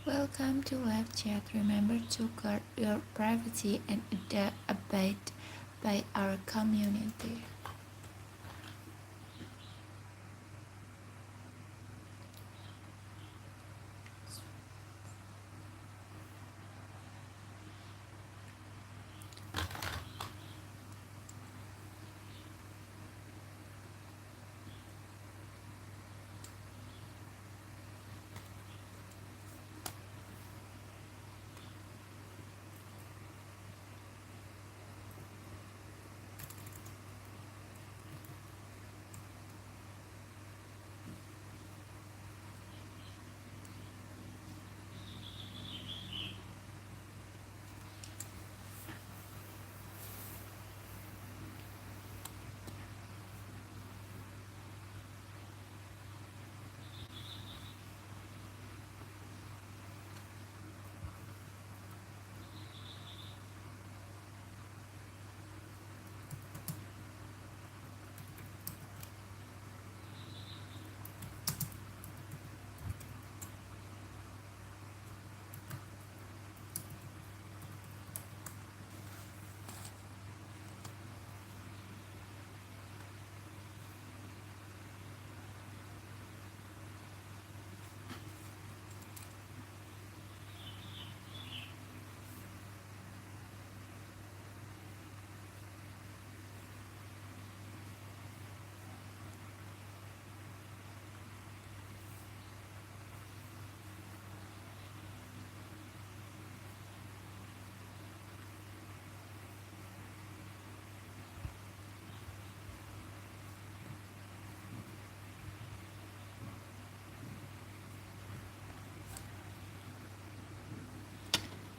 Welcome to live chat. Remember to guard your privacy and abide by our community.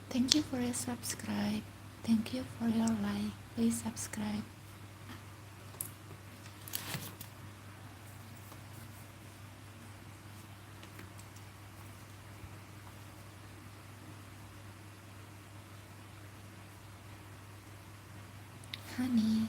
Thank you for your subscribe. Thank you for your like. Please subscribe. Honey.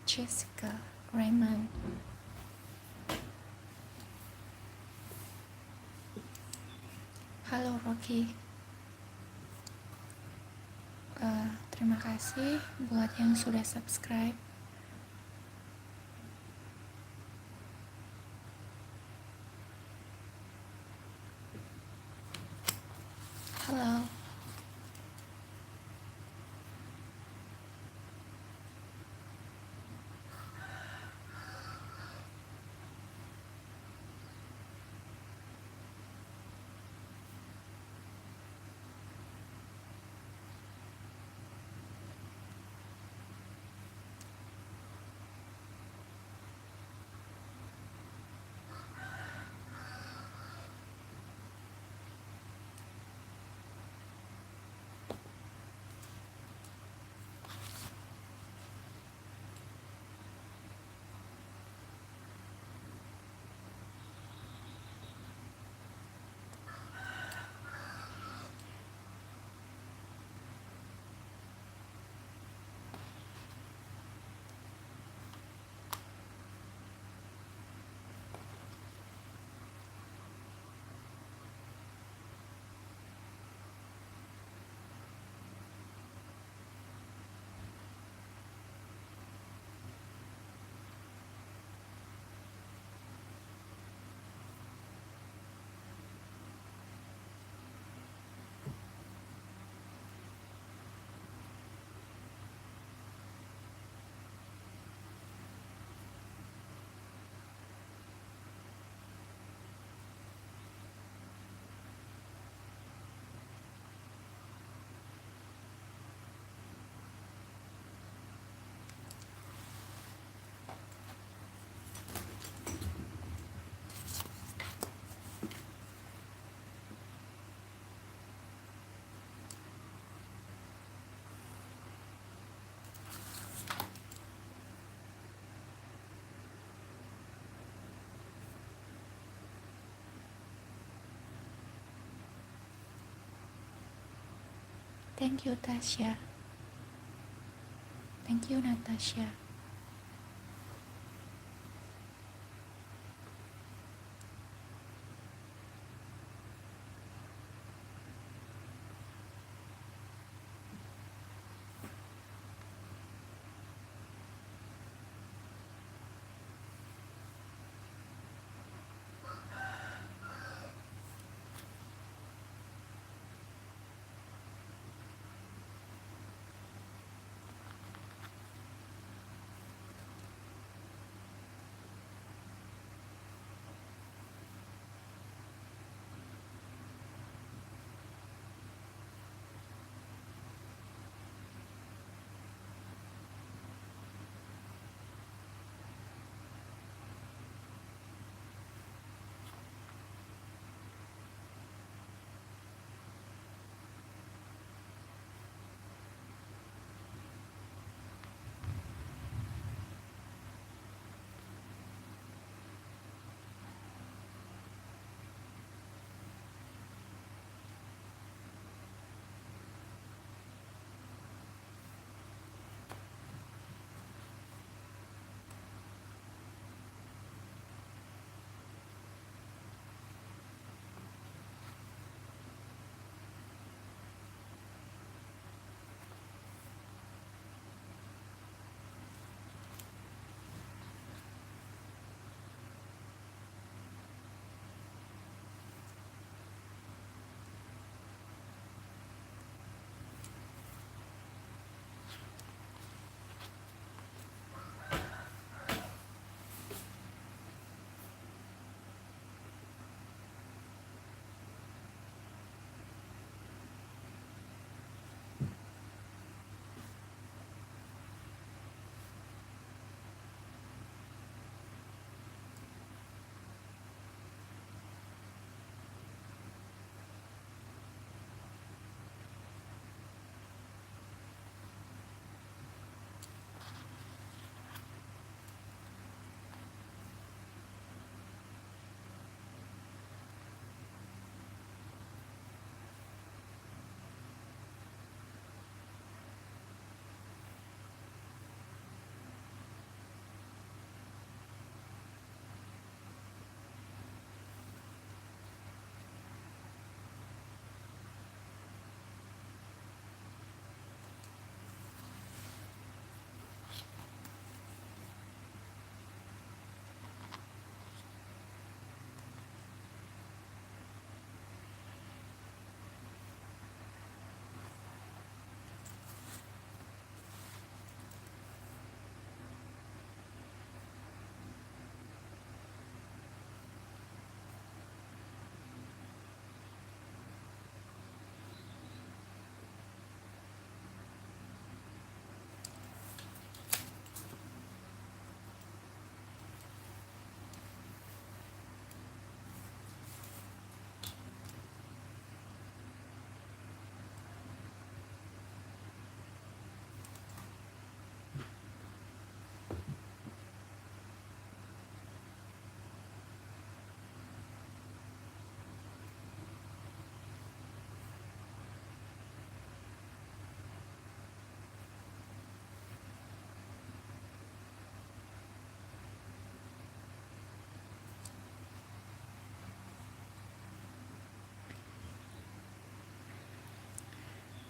Jessica. Raymond. Halo Rocky. Terima kasih buat yang sudah subscribe. Halo. Thank you, Tasya. Thank you, Natasha.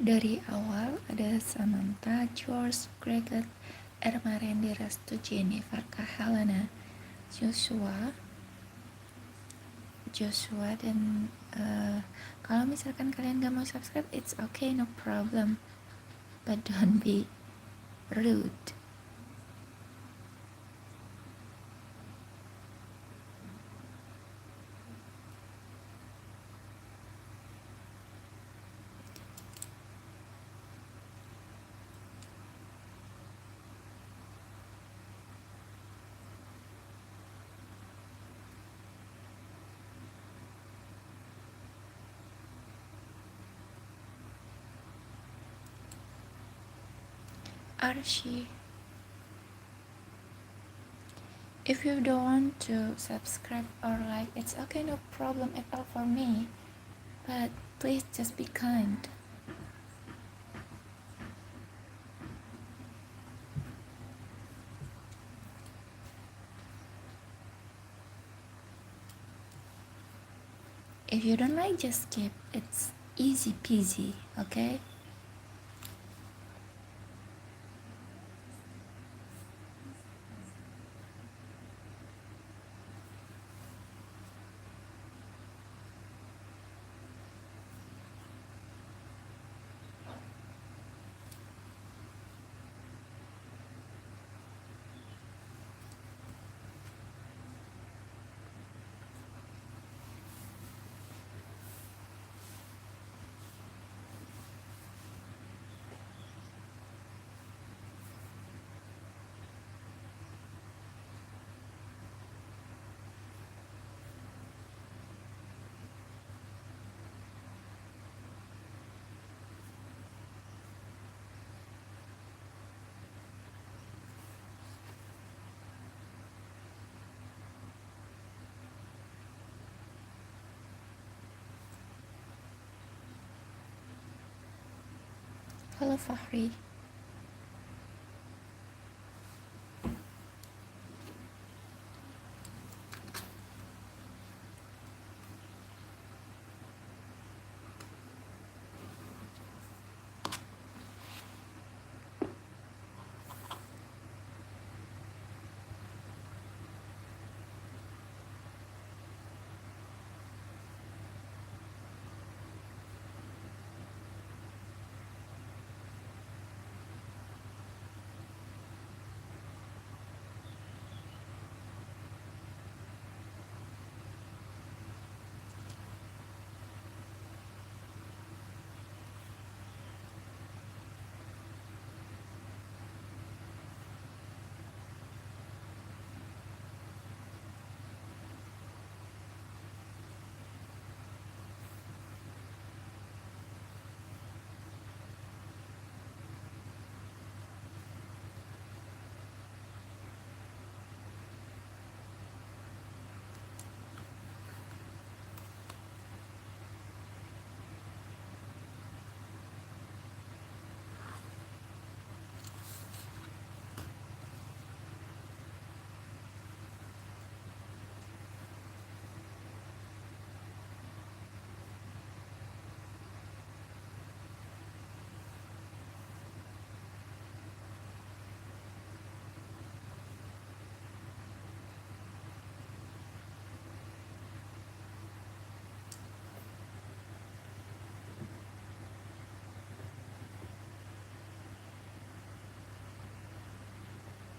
Dari awal ada Samantha, George, Gregot, Erma, Randy, Restu, Jenny, Farka, Helena, Joshua dan kalau misalkan kalian gak mau subscribe, it's okay, no problem, but don't be rude. Archie, if you don't want to subscribe or like, it's okay, no problem at all for me, but please just be kind. If you don't like, just skip. It's easy peasy, okay? Hello, Fahri.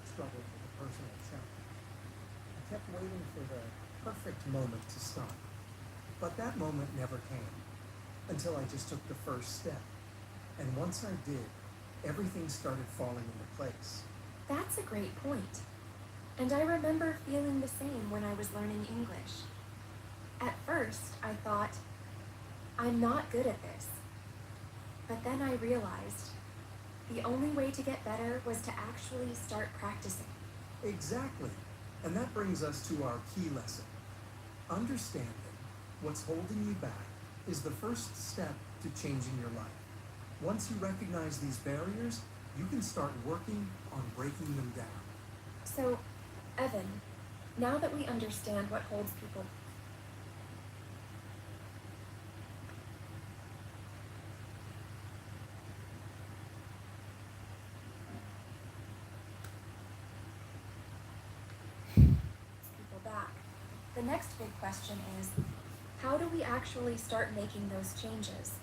Struggled with a personal challenge. I kept waiting for the perfect moment to start. But that moment never came until I just took the first step. And once I did, everything started falling into place. That's a great point. And I remember feeling the same when I was learning English. At first, I thought, I'm not good at this. But then I realized the only way to get better was to actually start practicing. Exactly. And that brings us to our key lesson. Understanding what's holding you back is the first step to changing your life. Once you recognize these barriers, you can start working on breaking them down. So, Evan, now that we understand what holds people back, the next big question is, how do we actually start making those changes?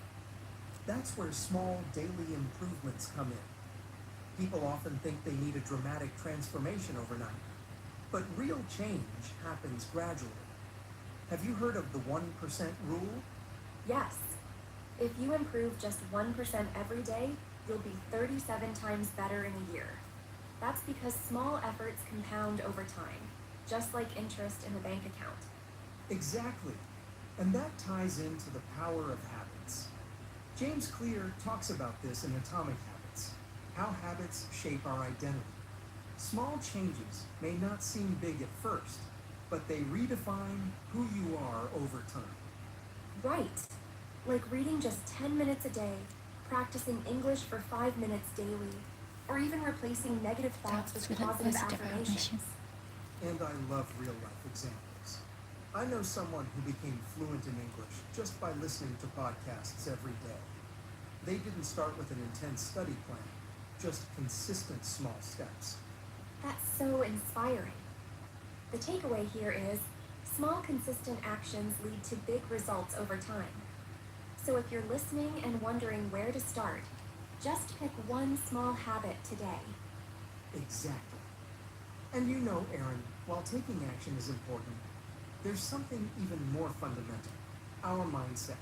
That's where small daily improvements come in. People often think they need a dramatic transformation overnight, but real change happens gradually. Have you heard of the 1% rule? Yes. If you improve just 1% every day, you'll be 37 times better in a year. That's because small efforts compound over time, just like interest in a bank account. Exactly. And that ties into the power of habits. James Clear talks about this in Atomic Habits, how habits shape our identity. Small changes may not seem big at first, but they redefine who you are over time. Right. Like reading just 10 minutes a day, practicing English for 5 minutes daily, or even replacing negative thoughts Thoughts with with a positive positive affirmations. affirmation. And I love real life examples. I know someone who became fluent in English just by listening to podcasts every day. They didn't start with an intense study plan, just consistent small steps. That's so inspiring. The takeaway here is small, consistent actions lead to big results over time. So if you're listening and wondering where to start, just pick one small habit today. Exactly. And you know, Aaron, while taking action is important, there's something even more fundamental: our mindset.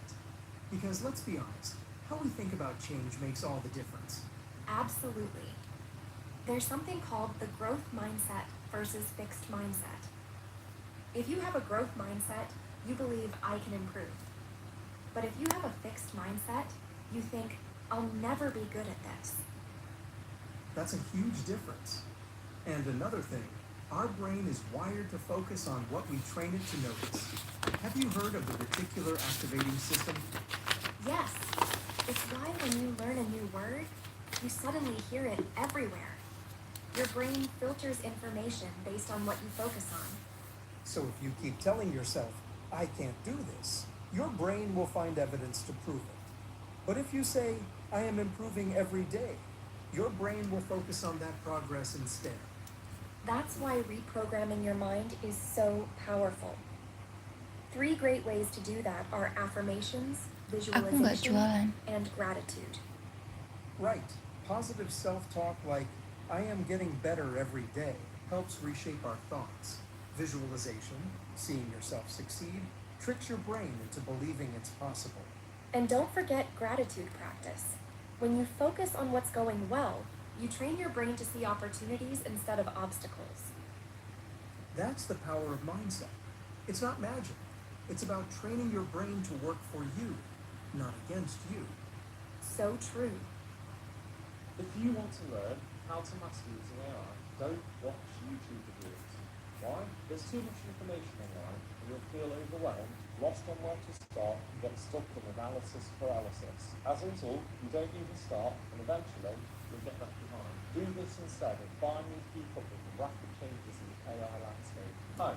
Because let's be honest, how we think about change makes all the difference. Absolutely. There's something called the growth mindset versus fixed mindset. If you have a growth mindset, you believe I can improve. But if you have a fixed mindset, you think, I'll never be good at this. That's a huge difference. And another thing, our brain is wired to focus on what we train it to notice. Have you heard of the reticular activating system? Yes, it's why when you learn a new word, you suddenly hear it everywhere. Your brain filters information based on what you focus on. So if you keep telling yourself, I can't do this, your brain will find evidence to prove it. But if you say, I am improving every day, your brain will focus on that progress instead. That's why reprogramming your mind is so powerful. 3 great ways to do that are affirmations, Aku nggak visualization, jualan. and gratitude. Right. Positive self-talk like, I am getting better every day, helps reshape our thoughts. Visualization, seeing yourself succeed, tricks your brain into believing it's possible. And don't forget gratitude practice. When you focus on what's going well, you train your brain to see opportunities instead of obstacles. That's the power of mindset. It's not magic. It's about training your brain to work for you, not against you. So true. If you want to learn how to master using AI, don't watch YouTube videos. Why? There's too much information online and you'll feel overwhelmed, lost on where to start, and get stuck in analysis paralysis. As a result, you don't even start and eventually you'll get left behind. Do this instead and finally keep up with the rapid changes in the AI landscape. Hi,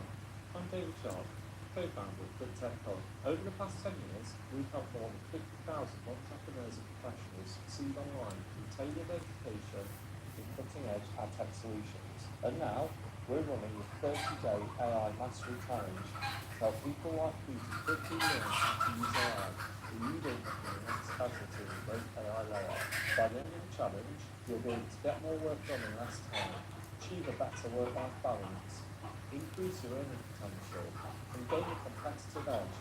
I'm David Sharp, co-founder of Good Tech Hub. Over the past 10 years, we've helped more than 50,000 entrepreneurs and professionals succeed online through tailored education and cutting-edge ad tech solutions. And now, we're running a 30-day AI Mastery Challenge to help people like you to quickly learn how to use AI so you don't become the next casualty of the great AI layoff. By the end of the challenge, you'll be able to get more work done in less time, achieve a better work-life balance, increase your earning potential, and gain a competitive edge,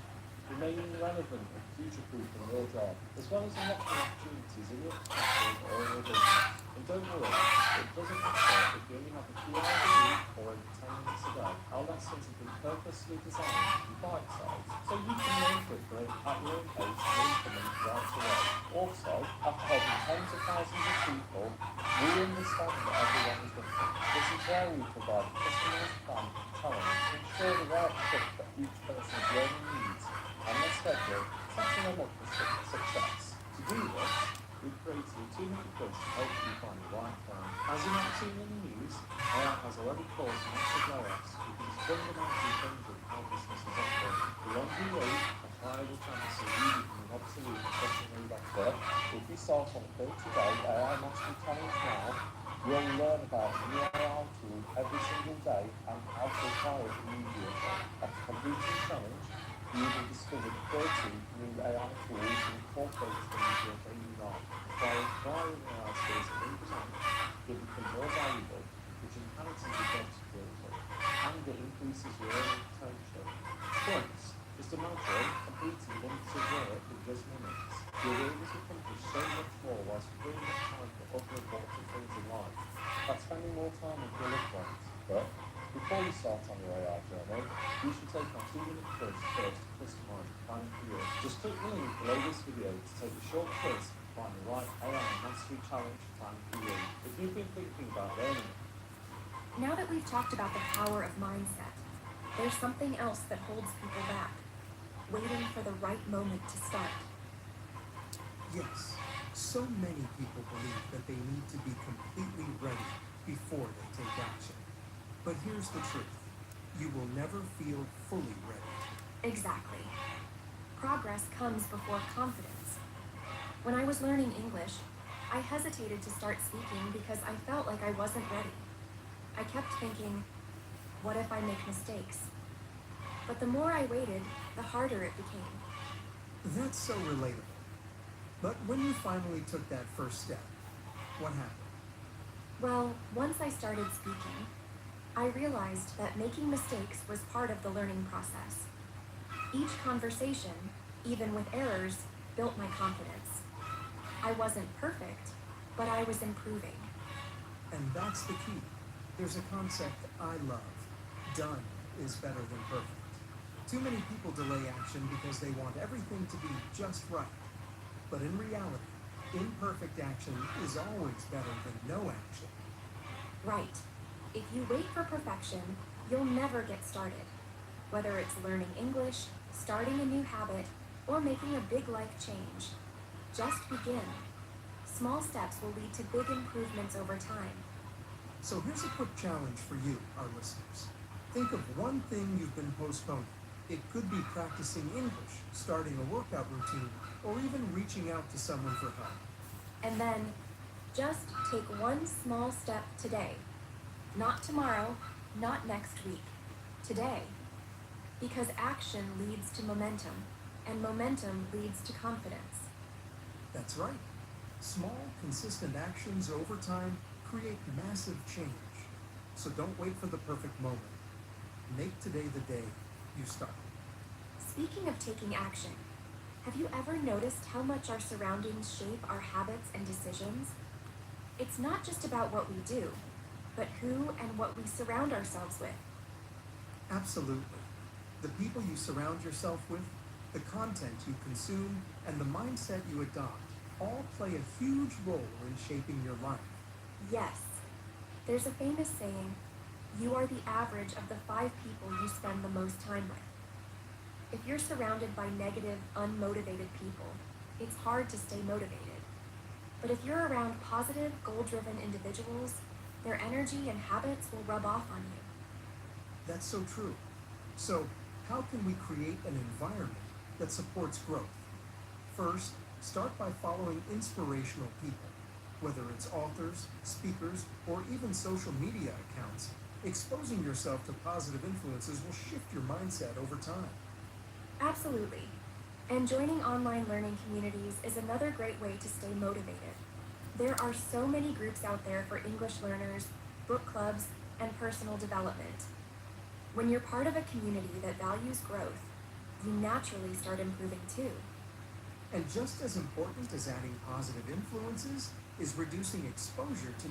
remaining relevant and future-proofing your job, as well as unlocking opportunities in your profession or in your business. And don't worry, it doesn't matter if you only have a few hours a week or only 10 minutes a day. Our lessons have been purposely designed to be bite-sized, so you can learn quickly at your own pace and implement right away. Also, after helping tens of thousands of people, we understand that everyone is different. This is why we provide a customized plan and challenge to ensure the right fit for each person's learning needs and their schedule, setting them up for success. To do this, we've created a 2-minute quiz to help you find the right plan. As you might have seen in the news, AI has already caused massive layoffs, which is fundamentally changing how businesses operate. The longer you wait, the higher the chance of you becoming obsolete and pushing you back. But if you start on a 30-day AI Mastery Challenge now, you'll learn about a new AI tool every single day and how to apply it immediately. After completing the challenge, you will discover 30 new AI tools and incorporate them into your daily life. By acquiring AI skills and implementing them, you'll become more valuable, which enhances your job security, and it increases your earning potential. Once, just imagine completing months of work in just minutes. You'll be able to accomplish so much more whilst freeing up time for other important things in life, like spending more time with your loved ones. But before you start on your AI journey, you should take our 2-minute quiz first to customize the plan for you. Just click the link below this video to take a short quiz and find the right AI Mastery Challenge plan for you. If you've been thinking about learning, Now that we've talked about the power of mindset, there's something else that holds people back, waiting for the right moment to start. Yes, so many people believe that they need to be completely ready before they take action. But here's the truth. you will never feel fully ready. Exactly. Progress comes before confidence. When I was learning English, I hesitated to start speaking because I felt like I wasn't ready. I kept thinking, what if I make mistakes? But the more I waited, the harder it became. That's so relatable. But when you finally took that first step, what happened? Well, once I started speaking, I realized that making mistakes was part of the learning process. Each conversation, even with errors, built my confidence. I wasn't perfect, but I was improving. And that's the key. There's a concept I love. Done is better than perfect. Too many people delay action because they want everything to be just right. But in reality, imperfect action is always better than no action. Right. If you wait for perfection, you'll never get started. Whether it's learning English, starting a new habit, or making a big life change, just begin. Small steps will lead to big improvements over time. So here's a quick challenge for you, our listeners. Think of one thing you've been postponing. It could be practicing English, starting a workout routine, or even reaching out to someone for help. And then, just take one small step today. Not tomorrow, not next week. Today. Because action leads to momentum, and momentum leads to confidence. That's right. Small, consistent actions over time create massive change. So don't wait for the perfect moment. Make today the day you start. Speaking of taking action, have you ever noticed how much our surroundings shape our habits and decisions? It's not just about what we do, but who and what we surround ourselves with. Absolutely. The people you surround yourself with, the content you consume, and the mindset you adopt all play a huge role in shaping your life. Yes, there's a famous saying, you are the average of the 5 people you spend the most time with. If you're surrounded by negative, unmotivated people, it's hard to stay motivated. But if you're around positive, goal-driven individuals, their energy and habits will rub off on you. That's so true. So, how can we create an environment that supports growth? First, start by following inspirational people. Whether it's authors, speakers, or even social media accounts, exposing yourself to positive influences will shift your mindset over time. Absolutely. And joining online learning communities is another great way to stay motivated. There are so many groups out there for English learners, book clubs, and personal development. When you're part of a community that values growth, you naturally start improving too. And just as important as adding positive influences is reducing exposure to